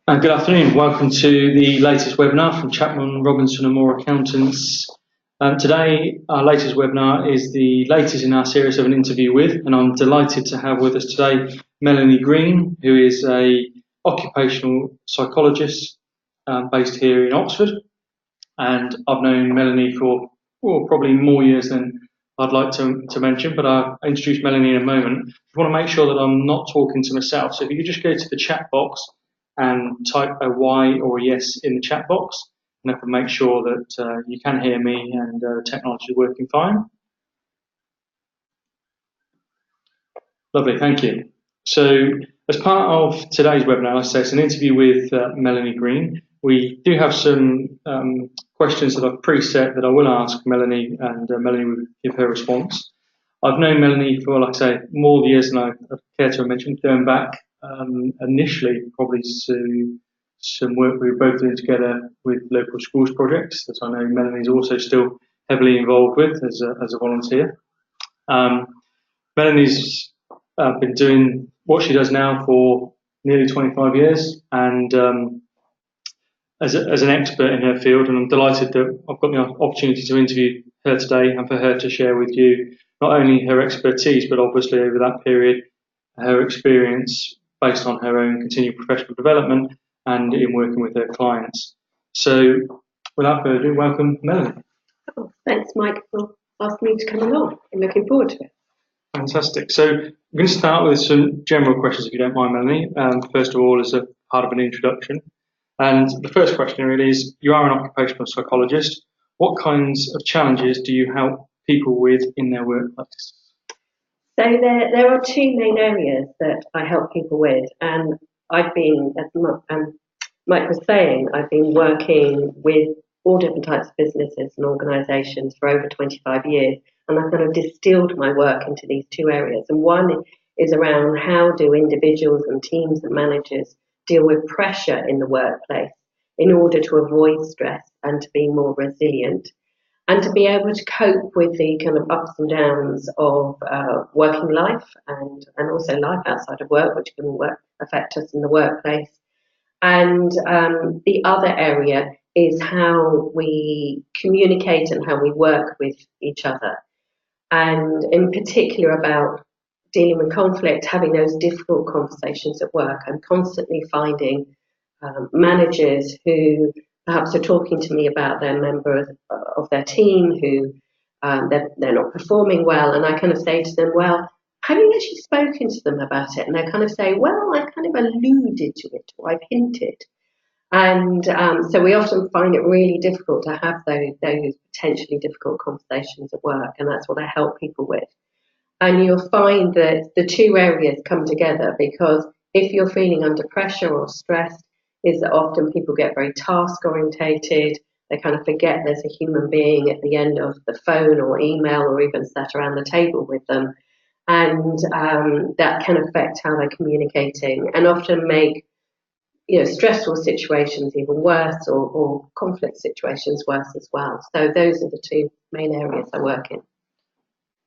Good afternoon. Welcome to the latest webinar from Chapman, Robinson and Moore Accountants. Today, our latest webinar is the latest in our series of an interview with, and I'm delighted to have with us today Melanie Greene, who is a occupational psychologist based here in Oxford. And I've known Melanie for probably more years than I'd like to mention, but I'll introduce Melanie in a moment. I want to make sure that I'm not talking to myself. So if you could just go to the chat box and type a Y or a yes in the chat box, and I can make sure that you can hear me and the technology is working fine. Lovely, thank you. So as part of today's webinar, as I say, it's an interview with Melanie Greene. We do have some questions that I've preset that I will ask Melanie, and Melanie will give her response. I've known Melanie for, like I say, more years than I care to mention, going back initially probably to some work we were both doing together with local schools projects that I know Melanie's also still heavily involved with as a volunteer. Melanie's been doing what she does now for nearly 25 years, and as an expert in her field, and I'm delighted that I've got the opportunity to interview her today and for her to share with you not only her expertise, but obviously over that period, her experience based on her own continued professional development and in working with her clients. So without further ado, welcome Melanie. Oh, thanks, Mike, for asking me to come along. I'm looking forward to it. Fantastic. So I'm going to start with some general questions, if you don't mind, Melanie. First of all, as a part of an introduction. And the first question really is, you are an occupational psychologist. What kinds of challenges do you help people with in their workplace? So there are two main areas that I help people with, and I've been, as Mike was saying, I've been working with all different types of businesses and organisations for over 25 years, and I've kind of distilled my work into these two areas. And one is around how do individuals and teams and managers deal with pressure in the workplace in order to avoid stress and to be more resilient, and to be able to cope with the kind of ups and downs of working life and also life outside of work, which can affect us in the workplace. And the other area is how we communicate and how we work with each other, and in particular about dealing with conflict, having those difficult conversations at work. I'm constantly finding managers who perhaps are talking to me about their member of their team who they're not performing well, and I kind of say to them, well, have you actually spoken to them about it? And they kind of say, well, I kind of alluded to it, or I've hinted. And so we often find it really difficult to have those potentially difficult conversations at work, and that's what I help people with. And you'll find that the two areas come together, because if you're feeling under pressure or stressed, is that often people get very task orientated. They kind of forget there's a human being at the end of the phone or email or even sat around the table with them. And that can affect how they're communicating and often make stressful situations even worse, or conflict situations worse as well. So those are the two main areas I work in.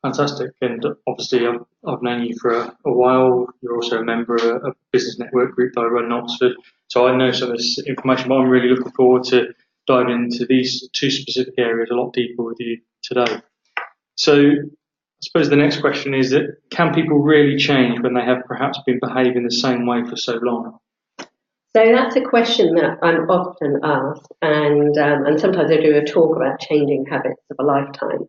Fantastic. And obviously I've known you for a while. You're also a member of a business network group that I run in Oxford. So I know some of this information, but I'm really looking forward to diving into these two specific areas a lot deeper with you today. So I suppose the next question is that, can people really change when they have perhaps been behaving the same way for so long? So that's a question that I'm often asked, and sometimes I do a talk about changing habits of a lifetime.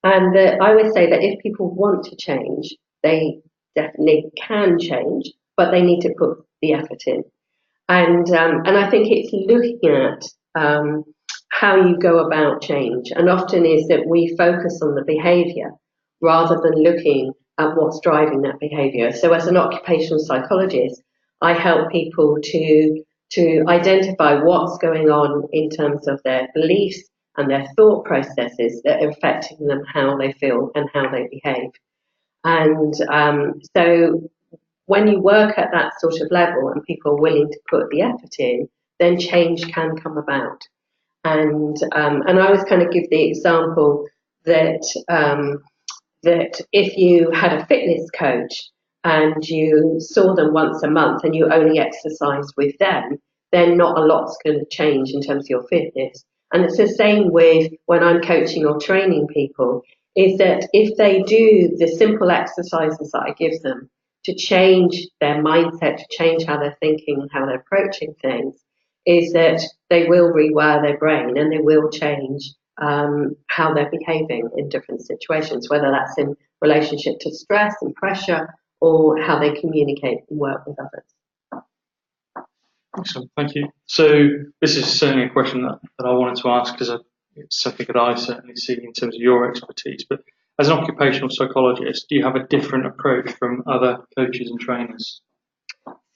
And I would say that if people want to change, they definitely can change, but they need to put the effort in. And I think it's looking at how you go about change. And often is that we focus on the behaviour rather than looking at what's driving that behaviour. So as an occupational psychologist, I help people to identify what's going on in terms of their beliefs and their thought processes that are affecting them, how they feel and how they behave. And so when you work at that sort of level and people are willing to put the effort in, then change can come about. And I always kind of give the example that that if you had a fitness coach and you saw them once a month and you only exercised with them, then not a lot's going to change in terms of your fitness. And it's the same with when I'm coaching or training people, is that if they do the simple exercises that I give them to change their mindset, to change how they're thinking and how they're approaching things, is that they will rewire their brain and they will change how they're behaving in different situations, whether that's in relationship to stress and pressure or how they communicate and work with others. Excellent, thank you. So this is certainly a question that I wanted to ask because it's something that I certainly see in terms of your expertise. But as an occupational psychologist, do you have a different approach from other coaches and trainers?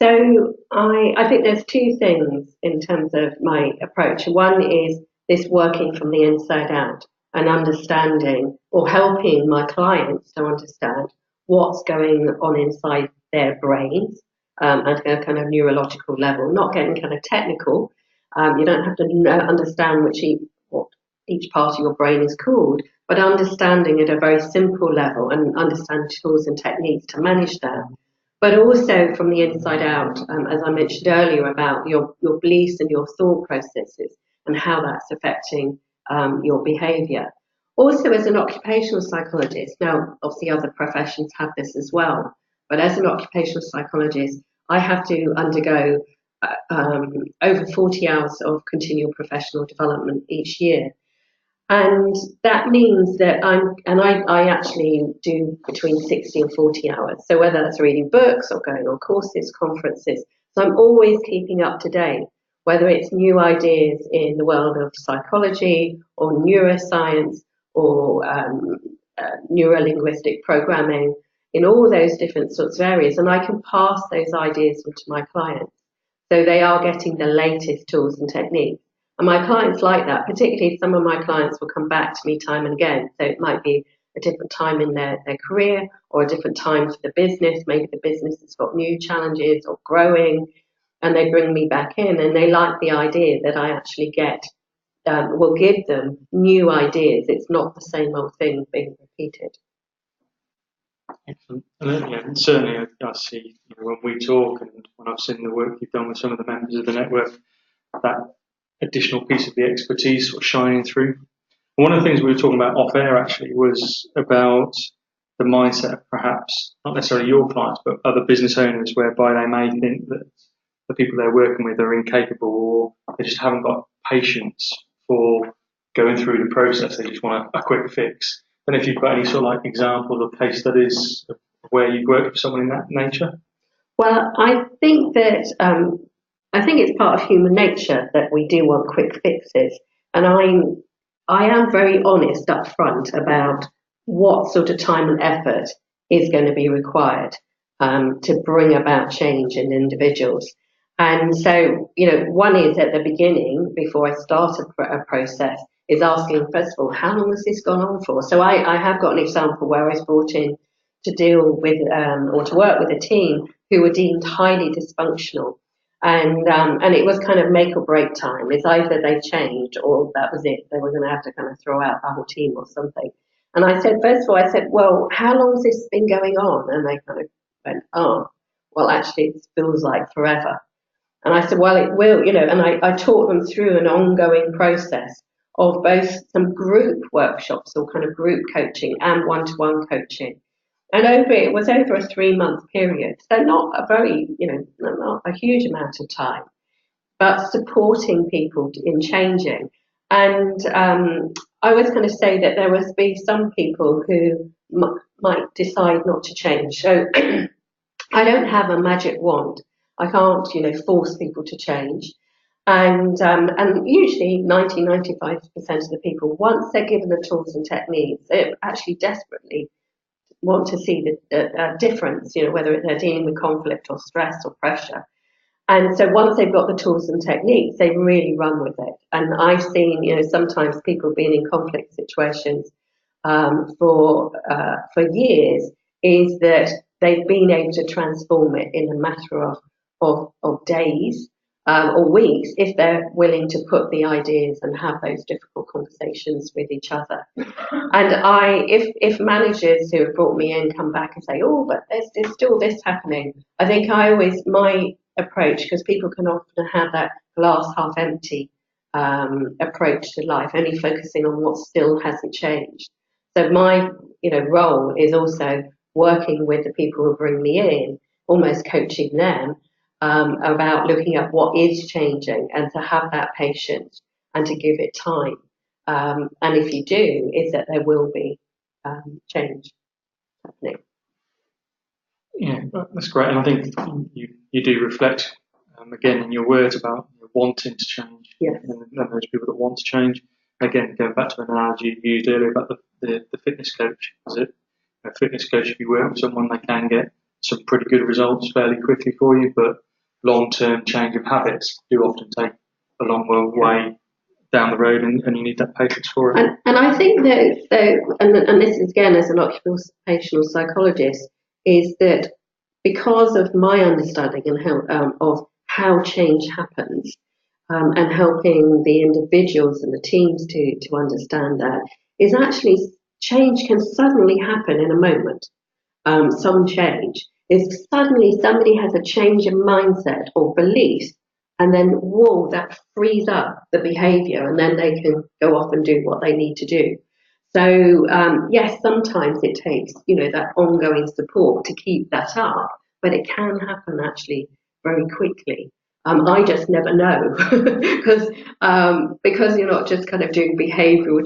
So I think there's two things in terms of my approach. One is this working from the inside out and understanding or helping my clients to understand what's going on inside their brains at a kind of neurological level, not getting kind of technical. You don't have to understand what each part of your brain is called, but understanding at a very simple level and understand tools and techniques to manage that. But also from the inside out, as I mentioned earlier, about your beliefs and your thought processes and how that's affecting your behaviour. Also, as an occupational psychologist, now obviously other professions have this as well, but as an occupational psychologist, I have to undergo over 40 hours of continual professional development each year. And that means that I actually do between 60 and 40 hours. So whether that's reading books or going on courses, conferences, so I'm always keeping up to date, whether it's new ideas in the world of psychology or neuroscience or neurolinguistic programming, in all those different sorts of areas. And I can pass those ideas on to my clients. So they are getting the latest tools and techniques. And my clients like that, particularly some of my clients will come back to me time and again. So it might be a different time in their career or a different time for the business. Maybe the business has got new challenges or growing, and they bring me back in and they like the idea that I actually will give them new ideas. It's not the same old thing being repeated. Excellent. And certainly I see when we talk and when I've seen the work you've done with some of the members of the network, that additional piece of the expertise sort of shining through. And one of the things we were talking about off air actually was about the mindset of perhaps not necessarily your clients but other business owners, whereby they may think that the people they're working with are incapable or they just haven't got patience for going through the process. They just want a quick fix. And if you've got any sort of like examples or case studies of where you've worked with someone in that nature? Well, I think it's part of human nature that we do want quick fixes, and I am very honest up front about what sort of time and effort is going to be required to bring about change in individuals. And so, one is at the beginning, before I start a process, is asking, first of all, how long has this gone on for? So I have got an example where I was brought in to deal with or to work with a team who were deemed highly dysfunctional. And it was kind of make or break time. It's either they changed or that was it. They were going to have to kind of throw out the whole team or something. And I said, first of all, well, how long has this been going on? And they kind of went, oh, well, actually, it feels like forever. And I said, well, it will, and I taught them through an ongoing process of both some group workshops or kind of group coaching and one-to-one coaching. And it was over a 3-month period. So not a very, not a huge amount of time, but supporting people in changing. And I was going to say that there must be some people who might decide not to change. So I don't have a magic wand. I can't, force people to change. And usually 95% of the people, once they're given the tools and techniques, they actually desperately want to see the difference, whether they're dealing with conflict or stress or pressure. And so once they've got the tools and techniques, they really run with it. And I've seen, sometimes people being in conflict situations for years, is that they've been able to transform it in a matter of days or weeks if they're willing to put the ideas and have those difficult conversations with each other. And if managers who have brought me in come back and say, oh, but there's still this happening, I think my approach, because people can often have that glass half empty approach to life, only focusing on what still hasn't changed. So my role is also working with the people who bring me in, almost coaching them about looking at what is changing and to have that patience and to give it time. And if you do, is that there will be change happening. Yeah, that's great. And I think you do reflect, again, in your words about wanting to change. Yes. And those people that want to change. Again, going back to the analogy you used earlier about the fitness coach. Is it a fitness coach, if you work with someone, they can get some pretty good results fairly quickly for you, but long-term change of habits do often take a long way down the road, and you need that patience for it. And I think that, and this is again as an occupational psychologist, is that because of my understanding and of how change happens, and helping the individuals and the teams to understand that, is actually change can suddenly happen in a moment. Some change is suddenly somebody has a change in mindset or beliefs, and then whoa, that frees up the behaviour, and then they can go off and do what they need to do. So yes, sometimes it takes that ongoing support to keep that up, but it can happen actually very quickly. I just never know because you're not just kind of doing behavioural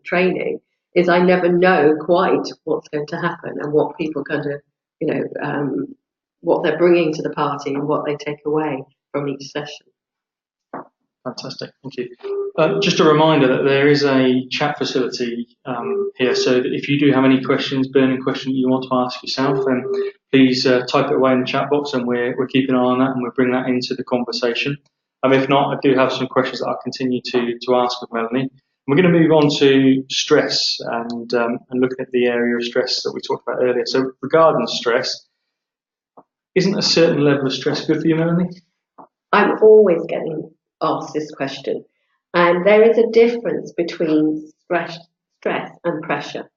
training. Is I never know quite what's going to happen and what people kind of what they're bringing to the party and what they take away from each session. Fantastic, thank you. Just a reminder that there is a chat facility here, so that if you do have any questions, burning questions you want to ask yourself, then please type it away in the chat box, and we're keeping an eye on that, and we'll bring that into the conversation. If not, I do have some questions that I'll continue to ask of Melanie. We're going to move on to stress and looking at the area of stress that we talked about earlier. So regarding stress, isn't a certain level of stress good for you, Melanie? I'm always getting asked this question, and there is a difference between stress and pressure.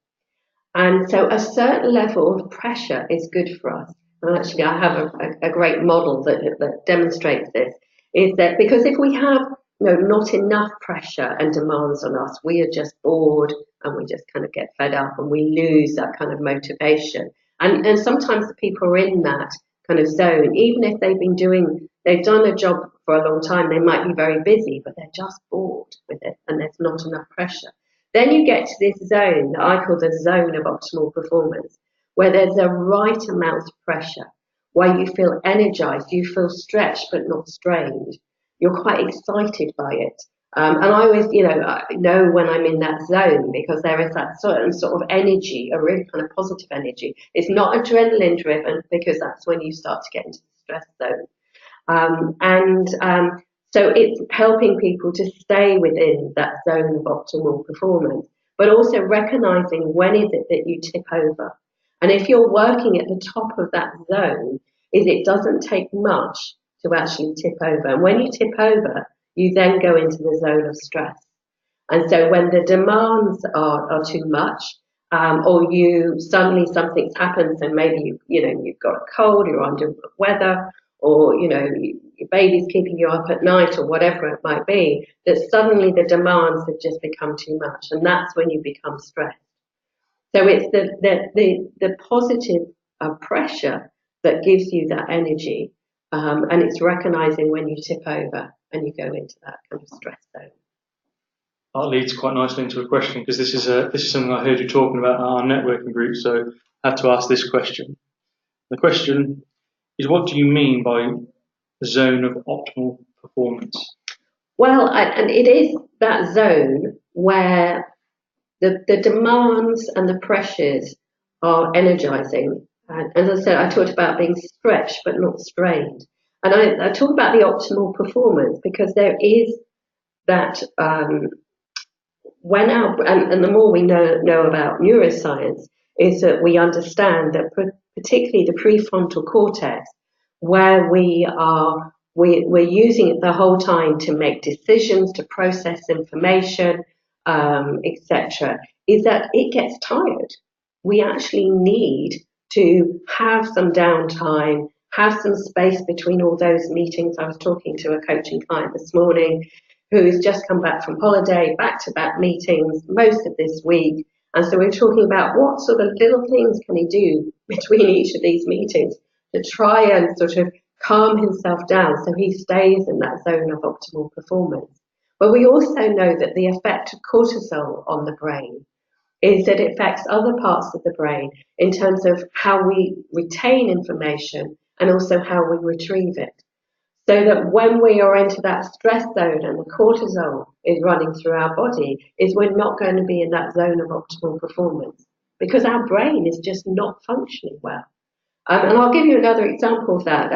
And so a certain level of pressure is good for us. And actually, I have a great model that demonstrates this, is that because if we have not enough pressure and demands on us, we are just bored and we just kind of get fed up and we lose that kind of motivation. And sometimes the people are in that kind of zone, even if they've done a job for a long time, they might be very busy, but they're just bored with it and there's not enough pressure. Then you get to this zone that I call the zone of optimal performance, where there's a right amount of pressure, where you feel energized, you feel stretched but not strained. You're quite excited by it. And I always, know when I'm in that zone, because there is that certain sort of energy, a really kind of positive energy. It's not adrenaline driven, because that's when you start to get into the stress zone. So it's helping people to stay within that zone of optimal performance, but also recognizing when is it that you tip over. And if you're working at the top of that zone, it doesn't take much to actually tip over. And when you tip over, you then go into the zone of stress. And so when the demands are too much, or suddenly something's happened, so maybe you've got a cold, you're under weather, or your baby's keeping you up at night, or whatever it might be, that suddenly the demands have just become too much, and that's when you become stressed. So it's the positive pressure that gives you that energy, and it's recognizing when you tip over and you go into that kind of stress zone. That leads quite nicely into a question, because this is something I heard you talking about in our networking group, so I have to ask this question. The question is, what do you mean by the zone of optimal performance? Well, and it is that zone where the demands and the pressures are energizing. And as I said, I talked about being stretched but not strained. And I talk about the optimal performance because there is that and the more we know about neuroscience, is that we understand that particularly the prefrontal cortex, where we're using it the whole time to make decisions, to process information, etc., is that it gets tired. We actually need to have some downtime, have some space between all those meetings. I was talking to a coaching client this morning who's just come back from holiday, back-to-back meetings most of this week. And so we're talking about what sort of little things can he do between each of these meetings to try and sort of calm himself down so he stays in that zone of optimal performance. But we also know that the effect of cortisol on the brain is that it affects other parts of the brain in terms of how we retain information and also how we retrieve it. So that when we are into that stress zone and the cortisol is running through our body, is we're not going to be in that zone of optimal performance because our brain is just not functioning well. And I'll give you another example of that.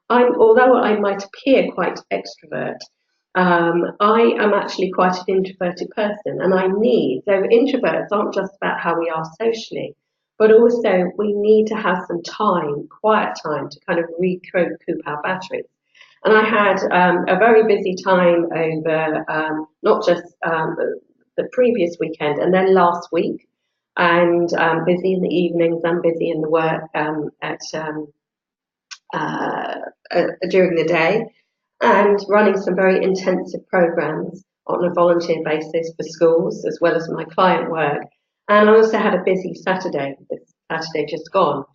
Although I might appear quite extrovert, I am actually quite an introverted person, and so introverts aren't just about how we are socially, but also we need to have some time, quiet time, to kind of recoup our batteries. And I had a very busy time over not just the previous weekend and then last week, and busy in the evenings and busy in the work during the day, and running some very intensive programs on a volunteer basis for schools as well as my client work. And I also had a busy Saturday, this Saturday just gone.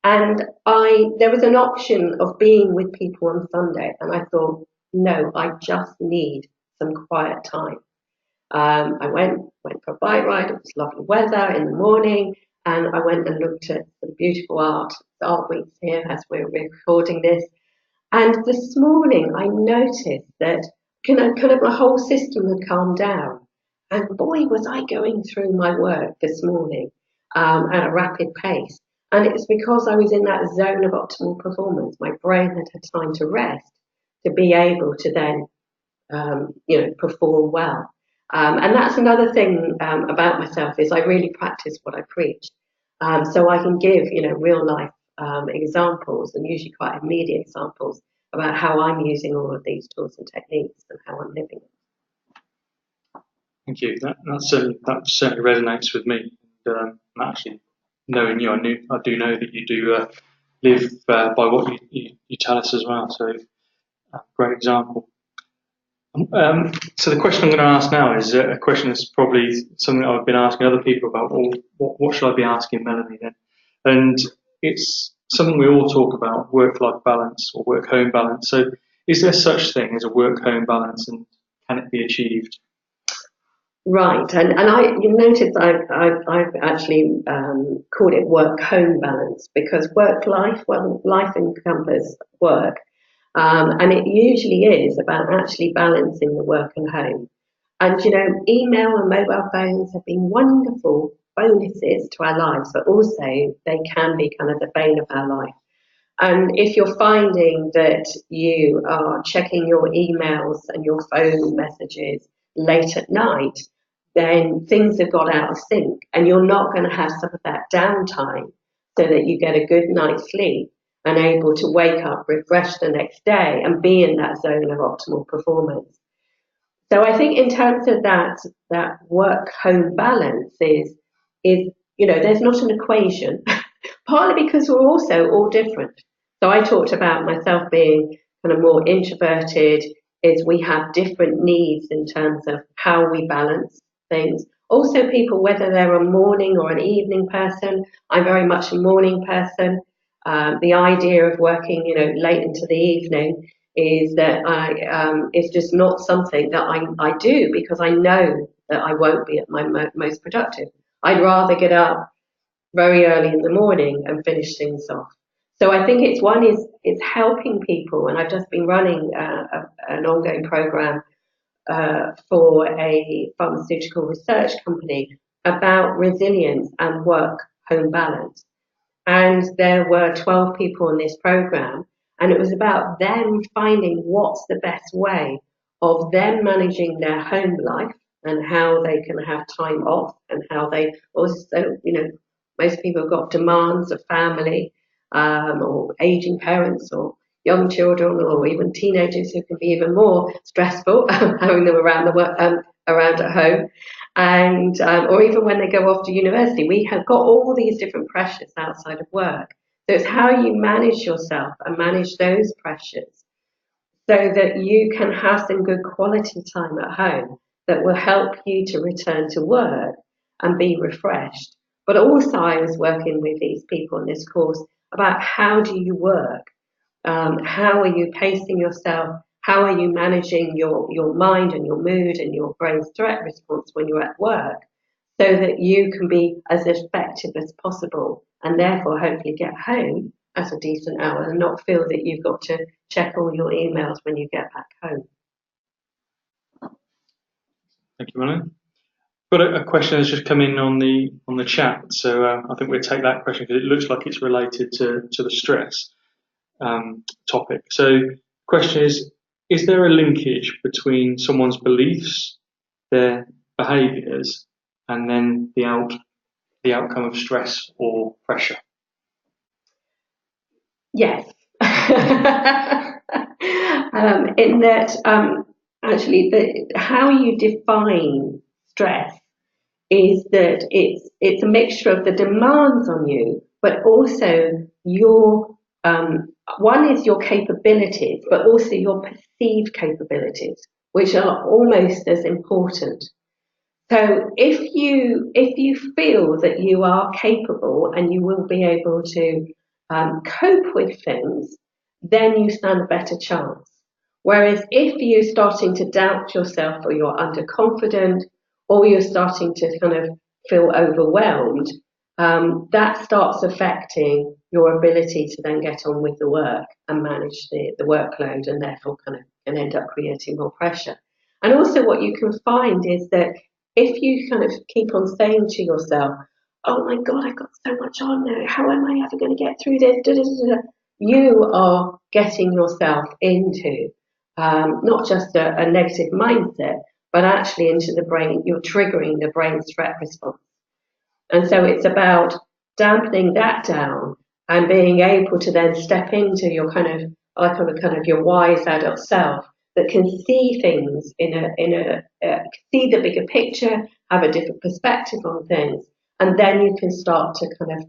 And there was an option of being with people on Sunday, and I thought, no, I just need some quiet time. I went for a bike ride. It was lovely weather in the morning, and I went and looked at some beautiful art. The art weeks here as we're recording this. And this morning, I noticed that kind of my whole system had calmed down. And boy, was I going through my work this morning at a rapid pace. And it's because I was in that zone of optimal performance. My brain had had time to rest to be able to then, perform well. And that's another thing about myself is I really practice what I preach. So I can give, real life examples, and usually quite immediate examples about how I'm using all of these tools and techniques and how I'm living it. Thank you. That certainly resonates with me. Actually, knowing you, I do know that you do live by what you tell us as well. So, great example. So the question I'm going to ask now is a question that's probably something that I've been asking other people about. Well, what should I be asking Melanie then? And it's something we all talk about: work-life balance or work-home balance. So, is there such thing as a work-home balance, and can it be achieved? Right, and you notice I've actually called it work-home balance because work-life, well, life encompasses work, and it usually is about actually balancing the work and home. And email and mobile phones have been wonderful bonuses to our lives, but also they can be kind of the bane of our life. And if you're finding that you are checking your emails and your phone messages late at night, then things have got out of sync and you're not going to have some of that downtime so that you get a good night's sleep and able to wake up refreshed the next day and be in that zone of optimal performance. So I think in terms of that work-home balance is there's not an equation, partly because we're also all different. So I talked about myself being kind of more introverted, is we have different needs in terms of how we balance things. Also people, whether they're a morning or an evening person, I'm very much a morning person. The idea of working, late into the evening is that it's just not something that I do because I know that I won't be at my most productive. I'd rather get up very early in the morning and finish things off. So I think it's helping people, and I've just been running an ongoing program for a pharmaceutical research company about resilience and work-home balance. And there were 12 people in this program, and it was about them finding what's the best way of them managing their home life and how they can have time off and how they also, most people have got demands of family or aging parents or young children or even teenagers who can be even more stressful having them around around at home, and or even when they go off to university. We have got all these different pressures outside of work. So it's how you manage yourself and manage those pressures so that you can have some good quality time at home that will help you to return to work and be refreshed. But also I was working with these people in this course about how do you work? How are you pacing yourself? How are you managing your mind and your mood and your brain's threat response when you're at work so that you can be as effective as possible and therefore hopefully get home at a decent hour and not feel that you've got to check all your emails when you get back home. Thank you, Melanie. Got a question that's just come in on the chat, so I think we'll take that question because it looks like it's related to the stress topic. So, the question is there a linkage between someone's beliefs, their behaviours, and then the outcome of stress or pressure? Yes. In that, actually, how you define stress is that it's a mixture of the demands on you, but also your one is your capabilities, but also your perceived capabilities, which are almost as important. So if you feel that you are capable and you will be able to cope with things, then you stand a better chance. Whereas if you're starting to doubt yourself or you're underconfident or you're starting to kind of feel overwhelmed, that starts affecting your ability to then get on with the work and manage the workload and therefore kind of can end up creating more pressure. And also what you can find is that if you kind of keep on saying to yourself, oh my God, I've got so much on now, how am I ever going to get through this? Da, da, da, da. You are getting yourself into not just a negative mindset, but actually into the brain, you're triggering the brain's threat response. And so it's about dampening that down and being able to then step into your kind of your wise adult self that can see things see the bigger picture, have a different perspective on things, and then you can start to kind of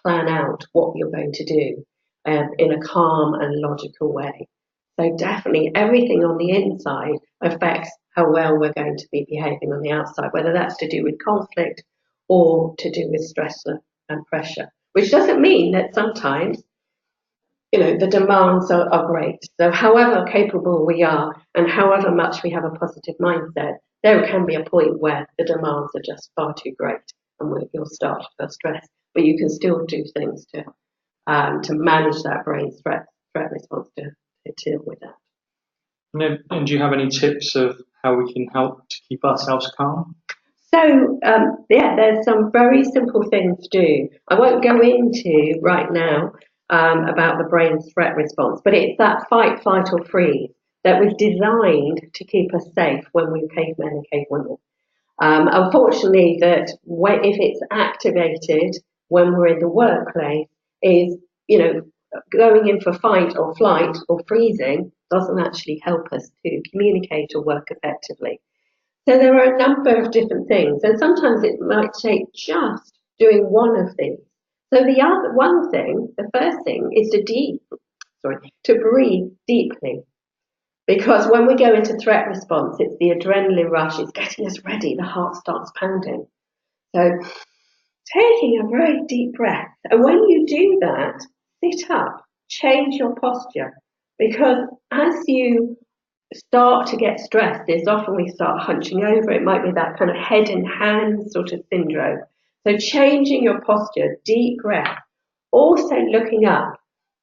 plan out what you're going to do in a calm and logical way. So definitely everything on the inside affects how well we're going to be behaving on the outside, whether that's to do with conflict or to do with stress and pressure, which doesn't mean that sometimes the demands are great. So however capable we are and however much we have a positive mindset, there can be a point where the demands are just far too great and you'll start to feel stress. But you can still do things to manage that brain's threat response to deal with that. And do you have any tips of how we can help to keep ourselves calm? So, there's some very simple things to do. I won't go into right now about the brain's threat response, but it's that fight, flight, or freeze that was designed to keep us safe when we cavemen and cavewomen. Unfortunately, that if it's activated when we're in the workplace, is going in for fight or flight or freezing doesn't actually help us to communicate or work effectively. So there are a number of different things, and sometimes it might take just doing one of these. So the first thing is to breathe deeply. Because when we go into threat response, it's the adrenaline rush, it's getting us ready, the heart starts pounding. So taking a very deep breath. And when you do that, sit up, change your posture. Because as you start to get stressed, there's often we start hunching over. It might be that kind of head and hands sort of syndrome. So changing your posture, deep breath. Also looking up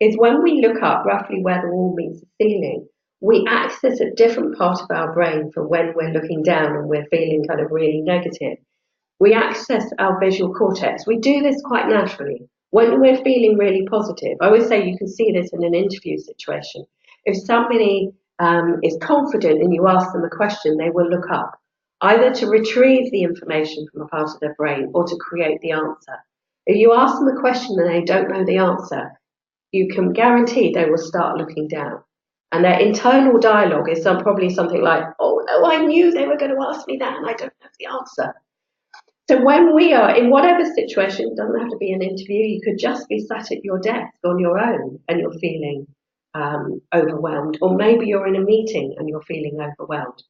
is when we look up roughly where the wall meets the ceiling, we access a different part of our brain from when we're looking down and we're feeling kind of really negative. We access our visual cortex. We do this quite naturally. When we're feeling really positive, I always say you can see this in an interview situation. If somebody is confident and you ask them a question, they will look up, either to retrieve the information from a part of their brain or to create the answer. If you ask them a question and they don't know the answer, you can guarantee they will start looking down. And their internal dialogue is probably something like, oh no, I knew they were going to ask me that and I don't know the answer. So when we are in whatever situation, it doesn't have to be an interview, you could just be sat at your desk on your own and you're feeling overwhelmed, or maybe you're in a meeting and you're feeling overwhelmed.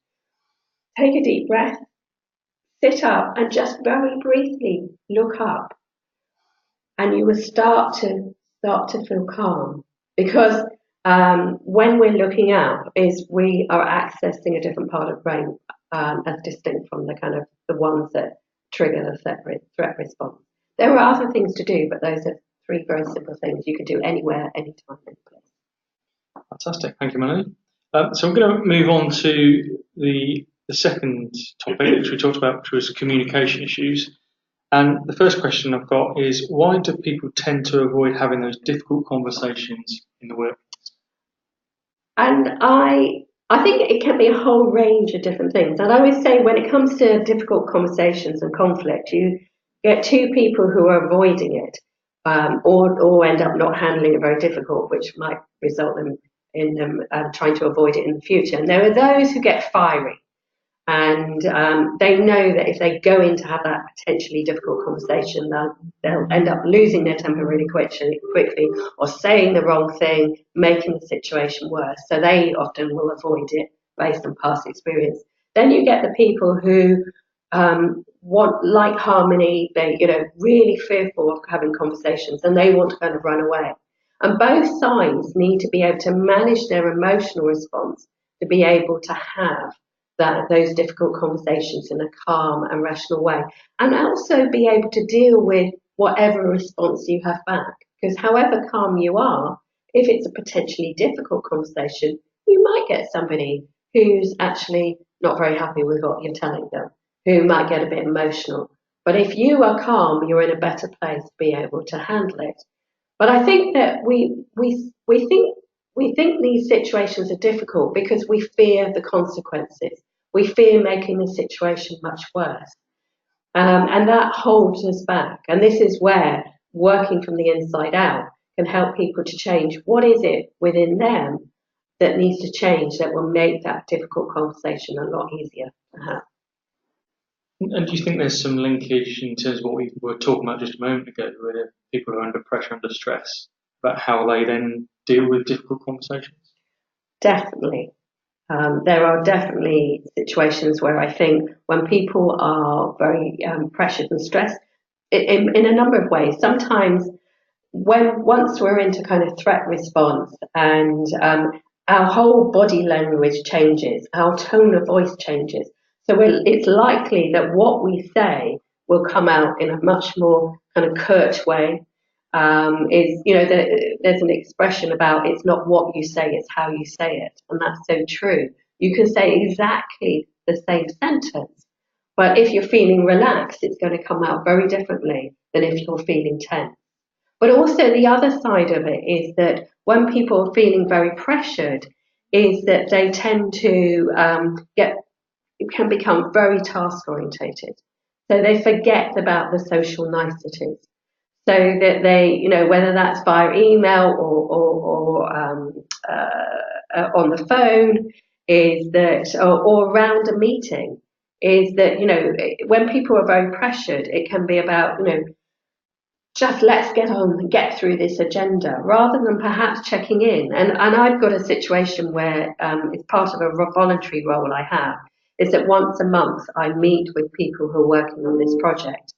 Take a deep breath, sit up and just very briefly look up, and you will start to feel calm, because when we're looking up is we are accessing a different part of the brain, as distinct from the kind of the ones that trigger the threat response. There are other things to do, but those are three very simple things you can do anywhere, anytime, any place. Fantastic, thank you, Melanie. So I'm going to move on to the second topic, which we talked about, which was communication issues. And the first question I've got is, why do people tend to avoid having those difficult conversations in the work? And I think it can be a whole range of different things. And I always say when it comes to difficult conversations and conflict, you get two people who are avoiding it, or end up not handling it very difficult, which might result in them trying to avoid it in the future. And there are those who get fiery. And they know that if they go in to have that potentially difficult conversation, they'll end up losing their temper really quickly, or saying the wrong thing, making the situation worse. So they often will avoid it based on past experience. Then you get the people who like harmony, they really fearful of having conversations, and they want to kind of run away. And both sides need to be able to manage their emotional response to be able to have those difficult conversations in a calm and rational way, and also be able to deal with whatever response you have back. Because however calm you are, if it's a potentially difficult conversation, you might get somebody who's actually not very happy with what you're telling them, who might get a bit emotional. But if you are calm, you're in a better place to be able to handle it. But I think that we think these situations are difficult because we fear the consequences. We fear making the situation much worse. And that holds us back. And this is where working from the inside out can help people to change what is it within them that needs to change that will make that difficult conversation a lot easier to have. And do you think there's some linkage in terms of what we were talking about just a moment ago, where people are under pressure, under stress, about how they then deal with difficult conversations? Definitely. There are definitely situations where I think when people are very pressured and stressed, in a number of ways, sometimes once we're into kind of threat response, and our whole body language changes, our tone of voice changes. So it's likely that what we say will come out in a much more kind of curt way. There's an expression about it's not what you say, it's how you say it. And that's so true. You can say exactly the same sentence, but if you're feeling relaxed, it's going to come out very differently than if you're feeling tense. But also the other side of it is that when people are feeling very pressured, is that they tend to can become very task orientated. So they forget about the social niceties. So that they, whether that's via email or on the phone, is that, or around a meeting, is that, when people are very pressured, it can be about, just let's get on and get through this agenda, rather than perhaps checking in. And I've got a situation where it's part of a voluntary role I have, is that once a month I meet with people who are working on this project.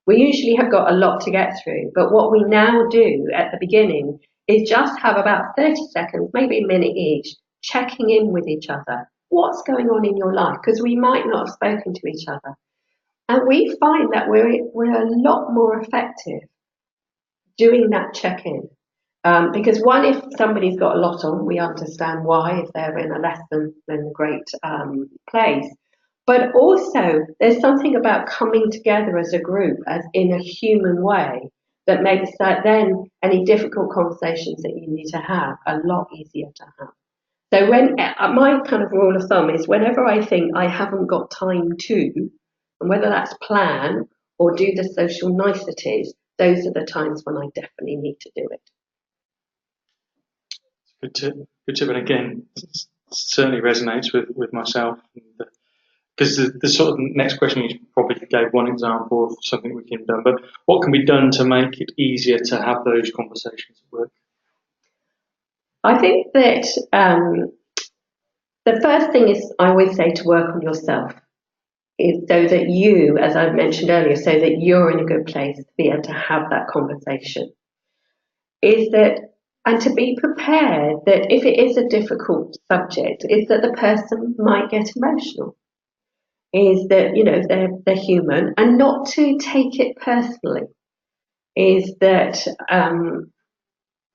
We usually have got a lot to get through, but what we now do at the beginning is just have about 30 seconds, maybe a minute each, checking in with each other. What's going on in your life? Because we might not have spoken to each other. And we find that we're a lot more effective doing that check-in. Because one, if somebody's got a lot on, we understand why, if they're in a less than great place. But also, there's something about coming together as a group, as in a human way, that makes that then any difficult conversations that you need to have a lot easier to have. So when my kind of rule of thumb is whenever I think I haven't got time to, and whether that's plan or do the social niceties, those are the times when I definitely need to do it. Good tip. And again, certainly resonates with myself. And because the sort of next question, you probably gave one example of something we can do, but what can be done to make it easier to have those conversations at work? I think that the first thing is, I always say, to work on yourself, is so that you, as I mentioned earlier, so that you're in a good place to be able to have that conversation. Is that, and to be prepared that if it is a difficult subject, is that the person might get emotional. Is that, you know, they're human, and not to take it personally. Is that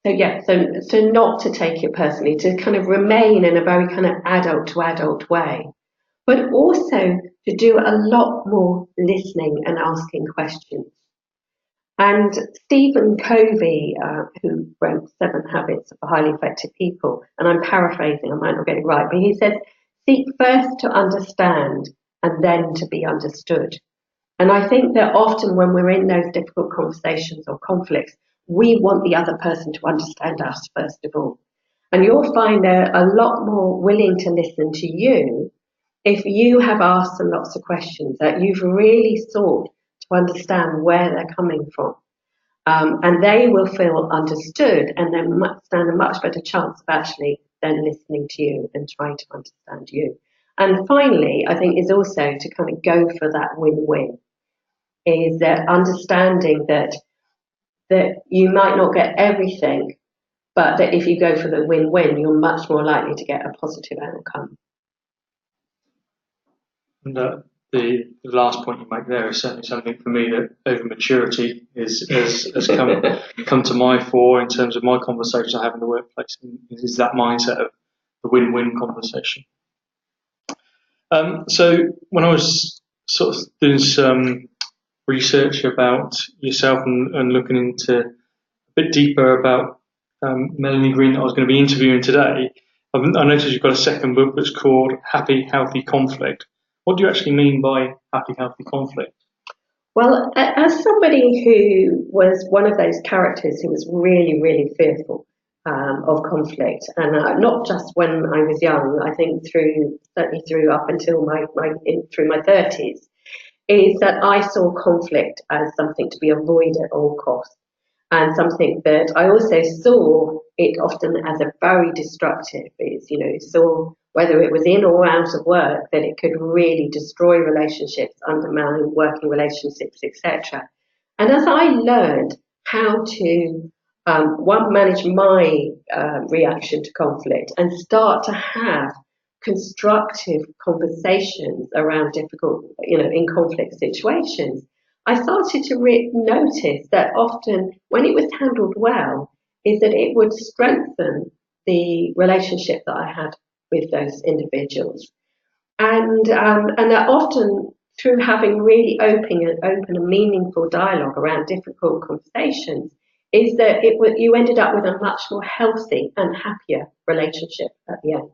so not to take it personally, to kind of remain in a very kind of adult to adult way, but also to do a lot more listening and asking questions. And Stephen Covey, who wrote 7 Habits of Highly Effective People, and I'm paraphrasing, I might not get it right, but he says, seek first to understand and then to be understood. And I think that often when we're in those difficult conversations or conflicts, we want the other person to understand us first of all. And you'll find they're a lot more willing to listen to you if you have asked them lots of questions, that you've really sought to understand where they're coming from. And they will feel understood, and then stand a much better chance of actually then listening to you and trying to understand you. And finally, I think is also to kind of go for that win-win, is that understanding that you might not get everything, but that if you go for the win-win, you're much more likely to get a positive outcome. And the last point you make there is certainly something for me that over maturity has come to my fore in terms of my conversations I have in the workplace, is that mindset of the win-win conversation. So when I was sort of doing some research about yourself and looking into a bit deeper about Melanie Greene that I was going to be interviewing today, I noticed you've got a second book that's called Happy, Healthy Conflict. What do you actually mean by happy, healthy conflict? Well, as somebody who was one of those characters who was really, really fearful of conflict, and not just when I was young, I think certainly through up until through my 30s, is that I saw conflict as something to be avoided at all costs, and something that I also saw it often as a very destructive. Is, you know, saw whether it was in or out of work, that it could really destroy relationships, undermine working relationships, etc. And as I learned how to manage my reaction to conflict and start to have constructive conversations around difficult, in conflict situations, I started to notice that often when it was handled well, is that it would strengthen the relationship that I had with those individuals. And that often through having really open and meaningful dialogue around difficult conversations, is that you ended up with a much more healthy and happier relationship at the end.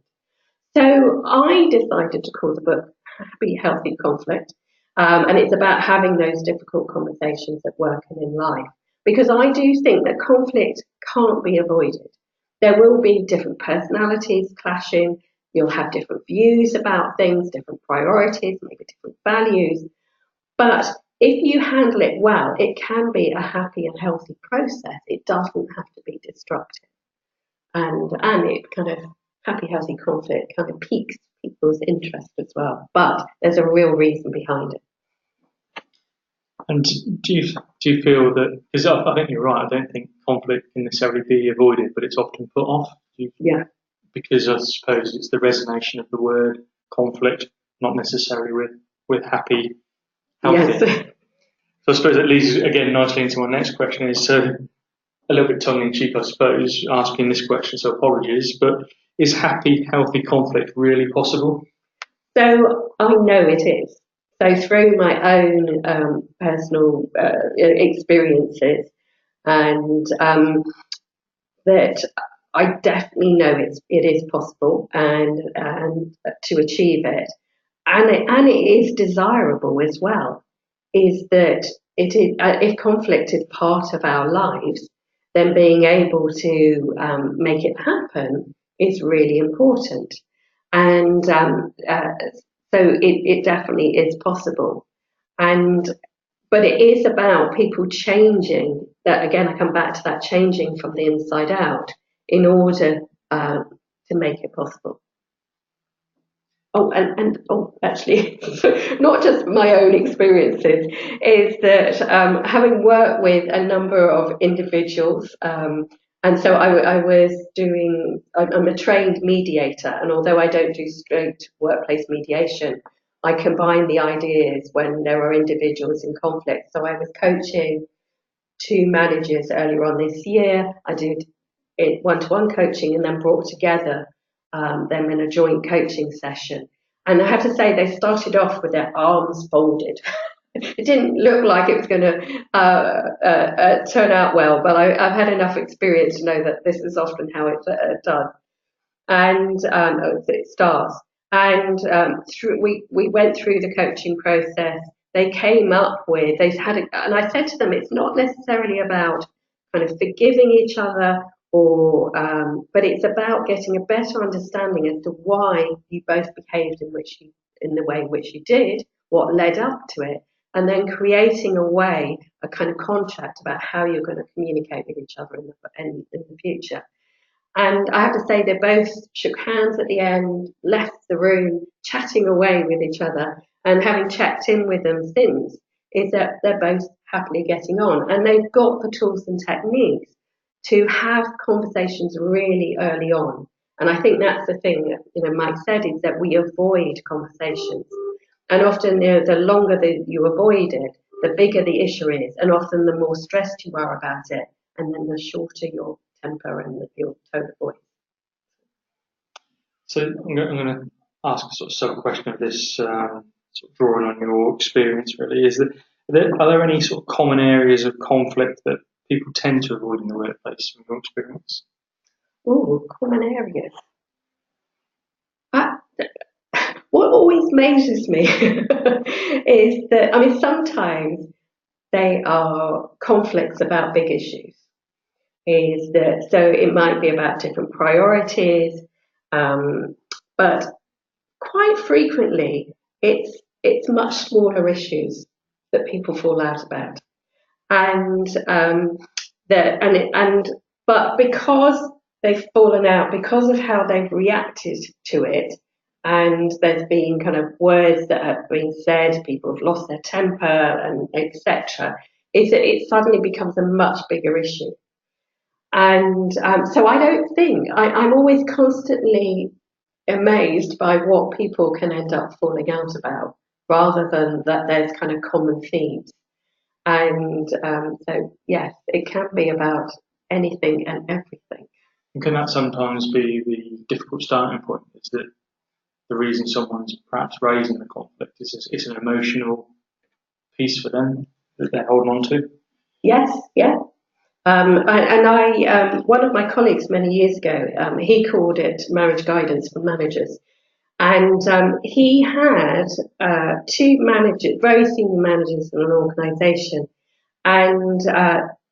So I decided to call the book Happy, Healthy Conflict. And it's about having those difficult conversations at work and in life. Because I do think that conflict can't be avoided. There will be different personalities clashing. You'll have different views about things, different priorities, maybe different values. But if you handle it well, it can be a happy and healthy process. It doesn't have to be destructive. And it kind of, happy, healthy conflict kind of piques people's interest as well. But there's a real reason behind it. And do you feel that, because I think you're right, I don't think conflict can necessarily be avoided, but it's often put off. Yeah. Because I suppose it's the resonation of the word conflict, not necessarily with happy, healthy. Yes. So I suppose that leads again nicely into my next question, is a little bit tongue-in-cheek, I suppose, asking this question, so apologies, but is happy, healthy conflict really possible? So I know it is. So through my own personal experiences, and that I definitely know it is possible, and to achieve it, and it is desirable as well. Is that it is, if conflict is part of our lives, then being able to make it happen is really important. And So it definitely is possible. But it is about people changing. That again, I come back to that changing from the inside out in order to make it possible. Actually, not just my own experiences, is that having worked with a number of individuals, and so I'm a trained mediator, and although I don't do straight workplace mediation, I combine the ideas when there are individuals in conflict. So I was coaching 2 managers earlier on this year. I did one-to-one coaching and then brought together them in a joint coaching session. And I have to say, they started off with their arms folded. It didn't look like it was going to turn out well, but I've had enough experience to know that this is often how it's done. And it starts. And we went through the coaching process. They came up with, and I said to them, it's not necessarily about kind of forgiving each other, but it's about getting a better understanding as to why you both behaved in the way in which you did, what led up to it, and then creating a kind of contract about how you're going to communicate with each other in the future. And I have to say, they both shook hands at the end, left the room, chatting away with each other, and having checked in with them since, is that they're both happily getting on. And they've got the tools and techniques to have conversations really early on. And I think that's the thing that Mike said, is that we avoid conversations. And often the longer that you avoid it, the bigger the issue is, and often the more stressed you are about it, and then the shorter your temper and your tone of voice. So I'm going to ask a sort of sub-question of this, sort of drawing on your experience really, are there any sort of common areas of conflict that people tend to avoid in the workplace from your experience? Oh, common areas. What always amazes me is that, sometimes they are conflicts about big issues. So it might be about different priorities, but quite frequently it's much smaller issues that people fall out about, but because they've fallen out because of how they've reacted to it, and there's been kind of words that have been said, people have lost their temper, and etc. It suddenly becomes a much bigger issue. And so I don't think, I'm always constantly amazed by what people can end up falling out about, rather than that there's kind of common themes. And so, yes, it can be about anything and everything. And can that sometimes be the difficult starting point? Is that the reason someone's perhaps raising the conflict is it's an emotional piece for them that they're holding on to? Yes, yeah. One of my colleagues many years ago, he called it marriage guidance for managers. And he had 2 managers, very senior managers in an organisation, and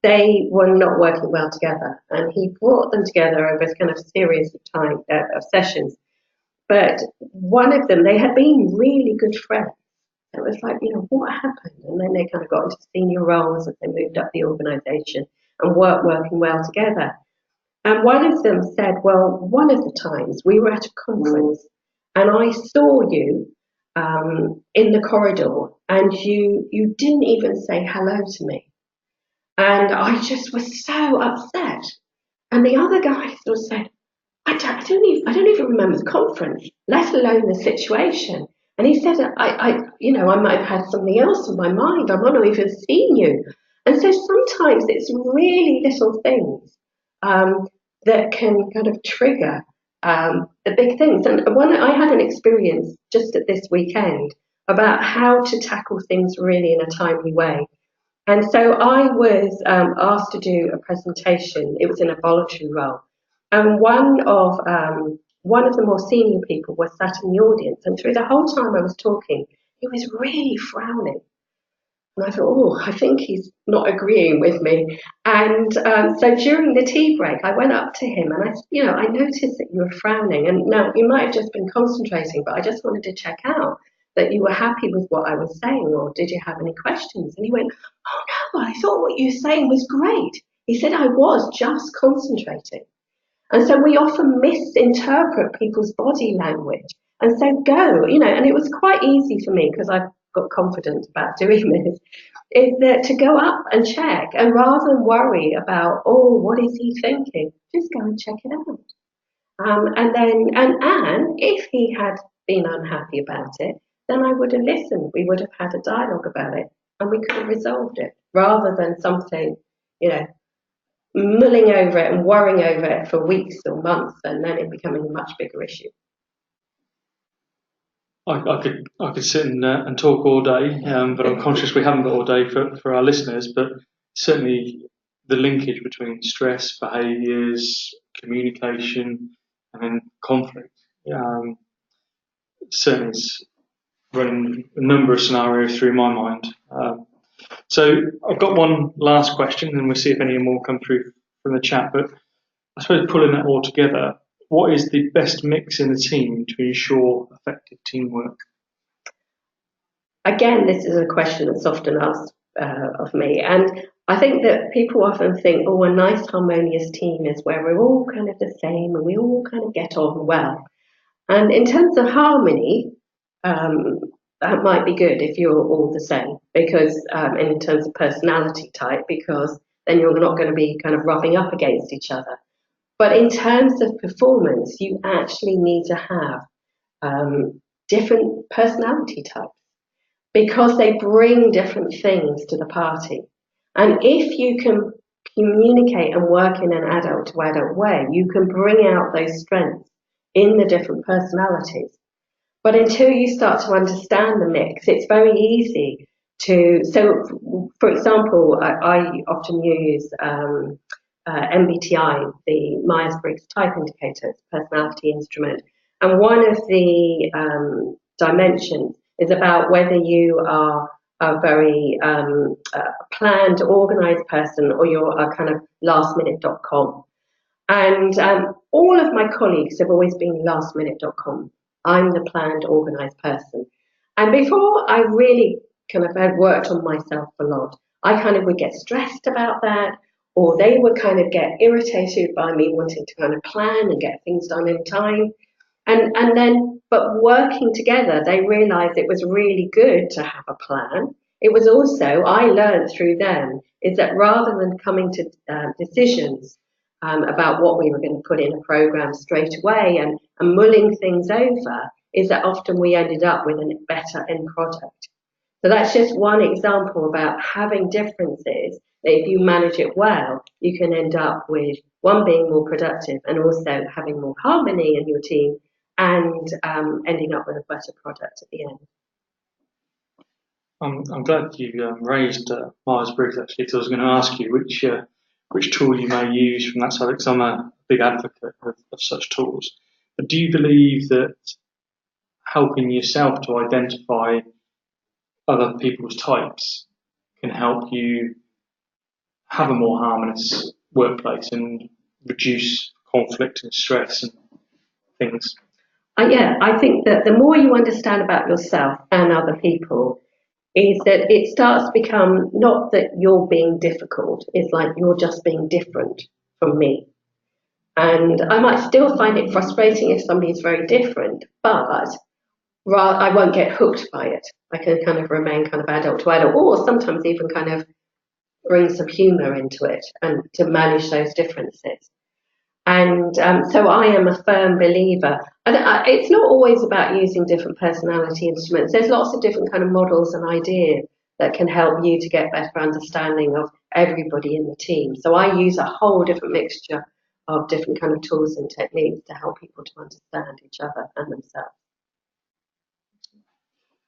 they were not working well together. And he brought them together over a kind of series of time of sessions. But one of them, they had been really good friends. It was like, what happened? And then they kind of got into senior roles as they moved up the organisation and working well together. And one of them said, well, one of the times we were at a conference and I saw you in the corridor and you didn't even say hello to me. And I just was so upset. And the other guy sort of said, I don't even remember the conference, let alone the situation. And he said, I might have had something else on my mind. I might not even seen you. And so sometimes it's really little things that can kind of trigger the big things. And I had an experience just at this weekend about how to tackle things really in a timely way. And so I was asked to do a presentation. It was in a voluntary role. And one of the more senior people was sat in the audience. And through the whole time I was talking, he was really frowning. And I thought, I think he's not agreeing with me. And so during the tea break, I went up to him and I noticed that you were frowning. And now you might have just been concentrating, but I just wanted to check out. that you were happy with what I was saying, or did you have any questions? And he went, oh no, I thought what you were saying was great. He said, I was just concentrating. And so we often misinterpret people's body language. And so and it was quite easy for me because I've got confident about doing this, is that to go up and check, and rather than worry about, oh, what is he thinking, just go and check it out. And if he had been unhappy about it, then I would have listened. We would have had a dialogue about it, and we could have resolved it, rather than something, mulling over it and worrying over it for weeks or months, and then it becoming a much bigger issue. I could sit and talk all day, but I'm conscious we haven't got all day for our listeners. But certainly the linkage between stress, behaviours, communication, and then conflict certainly is running a number of scenarios through my mind. So I've got one last question, and we'll see if any more come through from the chat. But I suppose pulling that all together, what is the best mix in the team to ensure effective teamwork? Again, this is a question that's often asked of me, and I think that people often think, oh, a nice harmonious team is where we're all kind of the same and we all kind of get on well. And in terms of harmony, that might be good if you're all the same, because in terms of personality type, because then you're not going to be kind of rubbing up against each other. But in terms of performance, you actually need to have different personality types, because they bring different things to the party. And if you can communicate and work in an adult-to-adult way, you can bring out those strengths in the different personalities. But until you start to understand the mix, it's very easy to. So, for example, I often use MBTI, the Myers-Briggs Type Indicator, personality instrument. And one of the dimensions is about whether you are a very planned, organised person, or you're a kind of lastminute.com. And all of my colleagues have always been lastminute.com. I'm the planned, organised person. And before I really kind of had worked on myself a lot, I kind of would get stressed about that, or they would kind of get irritated by me wanting to kind of plan and get things done in time. And then, but working together, they realised it was really good to have a plan. It was also, I learned through them, is that rather than coming to decisions about what we were going to put in a program straight away and mulling things over, is that often we ended up with a better end product. So that's just one example about having differences, that if you manage it well, you can end up with one being more productive and also having more harmony in your team, and ending up with a better product at the end. I'm glad you raised Myers-Briggs, actually, because I was going to ask you which tool you may use from that side, because I'm a big advocate of such tools. But do you believe that helping yourself to identify other people's types can help you have a more harmonious workplace and reduce conflict and stress and things? Yeah, I think that the more you understand about yourself and other people, is that it starts to become not that you're being difficult, it's like you're just being different from me. And I might still find it frustrating if somebody's very different, but I won't get hooked by it. I can kind of remain kind of adult to adult, or sometimes even kind of bring some humour into it and to manage those differences. And so I am a firm believer. And it's not always about using different personality instruments. There's lots of different kind of models and ideas that can help you to get better understanding of everybody in the team. So I use a whole different mixture of different kind of tools and techniques to help people to understand each other and themselves.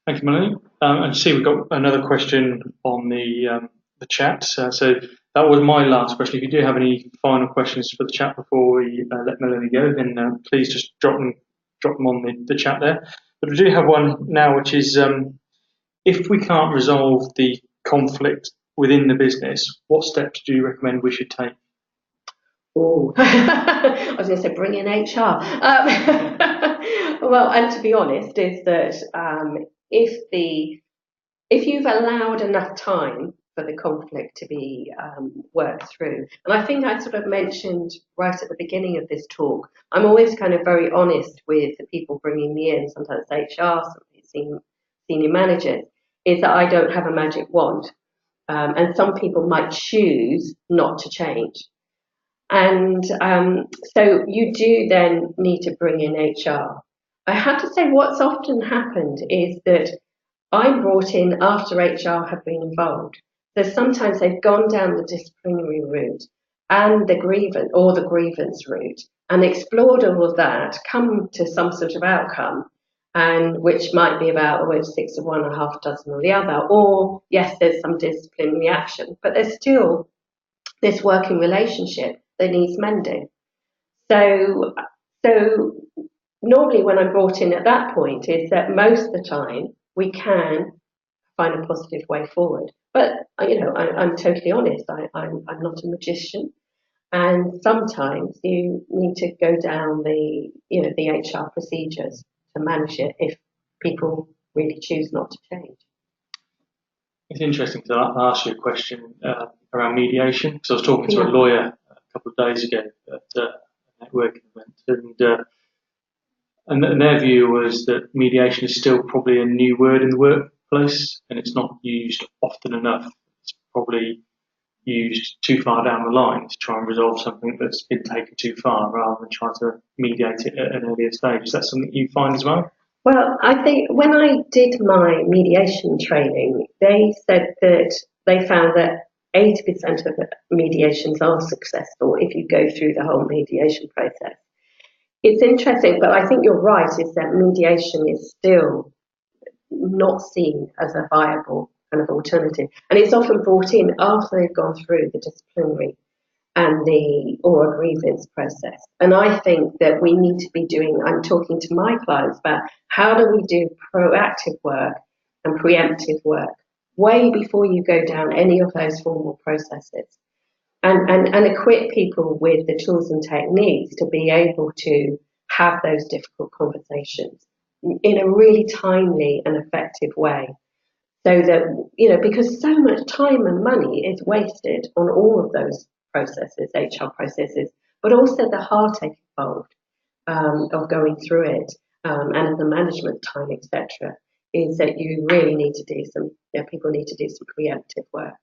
Thank you, Melanie. And see, we've got another question on the chat. So that was my last question. If you do have any final questions for the chat before we let Melanie go, then please just drop them on the chat there. But we do have one now, which is if we can't resolve the conflict within the business, what steps do you recommend we should take? Oh, I was going to say bring in HR. Well, and to be honest, is that if you've allowed enough time for the conflict to be worked through. And I think I sort of mentioned right at the beginning of this talk, I'm always kind of very honest with the people bringing me in, sometimes HR, sometimes senior managers, is that I don't have a magic wand. And some people might choose not to change. And so you do then need to bring in HR. I have to say what's often happened is that I'm brought in after HR have been involved. So sometimes they've gone down the disciplinary route and the grievance route and explored all of that, come to some sort of outcome, and which might be about 6 of one or half a dozen of the other, or yes, there's some disciplinary action, but there's still this working relationship that needs mending. So normally when I'm brought in at that point is that most of the time we can find a positive way forward. But I'm totally honest. I'm not a magician, and sometimes you need to go down the HR procedures to manage it if people really choose not to change. It's interesting to ask you a question around mediation, because I was talking to a lawyer a couple of days ago at a networking event, and their view was that mediation is still probably a new word in the workplace, and it's not used often enough. It's probably used too far down the line to try and resolve something that's been taken too far, rather than trying to mediate it at an earlier stage. Is that something you find as well? Well, I think when I did my mediation training, they said that they found that 80% of mediations are successful if you go through the whole mediation process. It's interesting, but I think you're right, is that mediation is still not seen as a viable kind of alternative. And it's often brought in after they've gone through the disciplinary and or a grievance process. And I think that we need to be I'm talking to my clients about how do we do proactive work and preemptive work way before you go down any of those formal processes, and equip people with the tools and techniques to be able to have those difficult conversations in a really timely and effective way. So that, because so much time and money is wasted on all of those processes, HR processes, but also the heartache involved of going through it, and the management time, etc., is that you really need to do people need to do some preemptive work.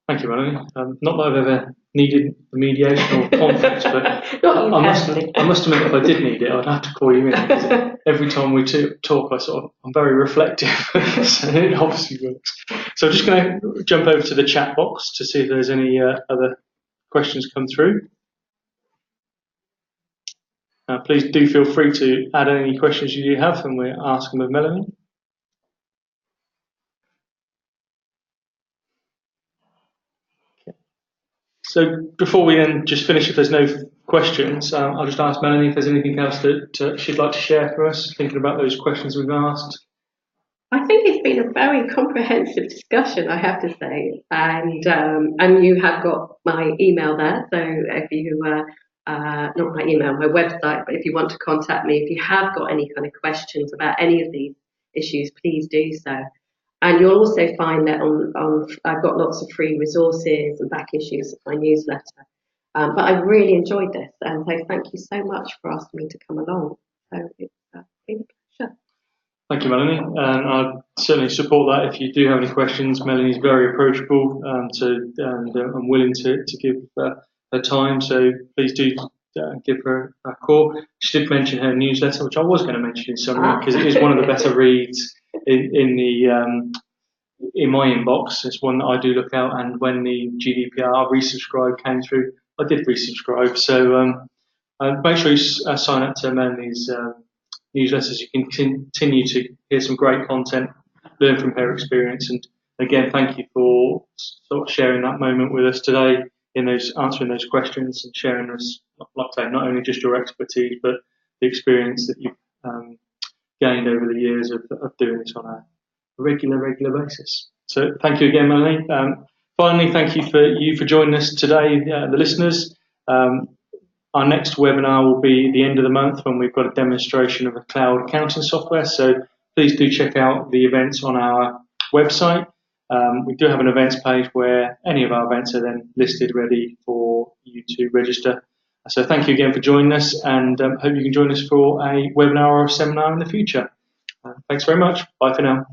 Thank you, Melanie. Not that I've ever needed the mediation or conflict, but I must admit, if I did need it, I'd have to call you in. Because every time we talk, I'm very reflective, so it obviously works. So I'm just going to jump over to the chat box to see if there's any other questions come through. Please do feel free to add any questions you do have, and we'll ask them of Melanie. So before we then just finish, if there's no questions, I'll just ask Melanie if there's anything else that she'd like to share for us, thinking about those questions we've asked. I think it's been a very comprehensive discussion, I have to say, and you have got my email there, so if you, not my email, my website, but if you want to contact me, if you have got any kind of questions about any of these issues, please do so. And you'll also find that I've got lots of free resources and back issues of my newsletter. But I really enjoyed this, and so thank you so much for asking me to come along. So it's been a pleasure. Thank you, Melanie. And I certainly support that. If you do have any questions, Melanie's very approachable and willing to give her time. So please do give her a call. She did mention her newsletter, which I was going to mention in summary, because it is one of the better reads in my inbox. It's one that I do look out, and when the GDPR resubscribe came through, I did resubscribe. So make sure you sign up to Melanie's newsletters. You can continue to hear some great content, learn from her experience, and again, thank you for sort of sharing that moment with us today in answering those questions and sharing us, like I say, not only just your expertise, but the experience that you've gained over the years of doing this on a regular basis. So thank you again, Melanie. Finally, thank you for joining us today, the listeners. Our next webinar will be at the end of the month when we've got a demonstration of a cloud accounting software. So please do check out the events on our website. We do have an events page where any of our events are then listed ready for you to register. So thank you again for joining us, and hope you can join us for a webinar or a seminar in the future. Thanks very much. Bye for now.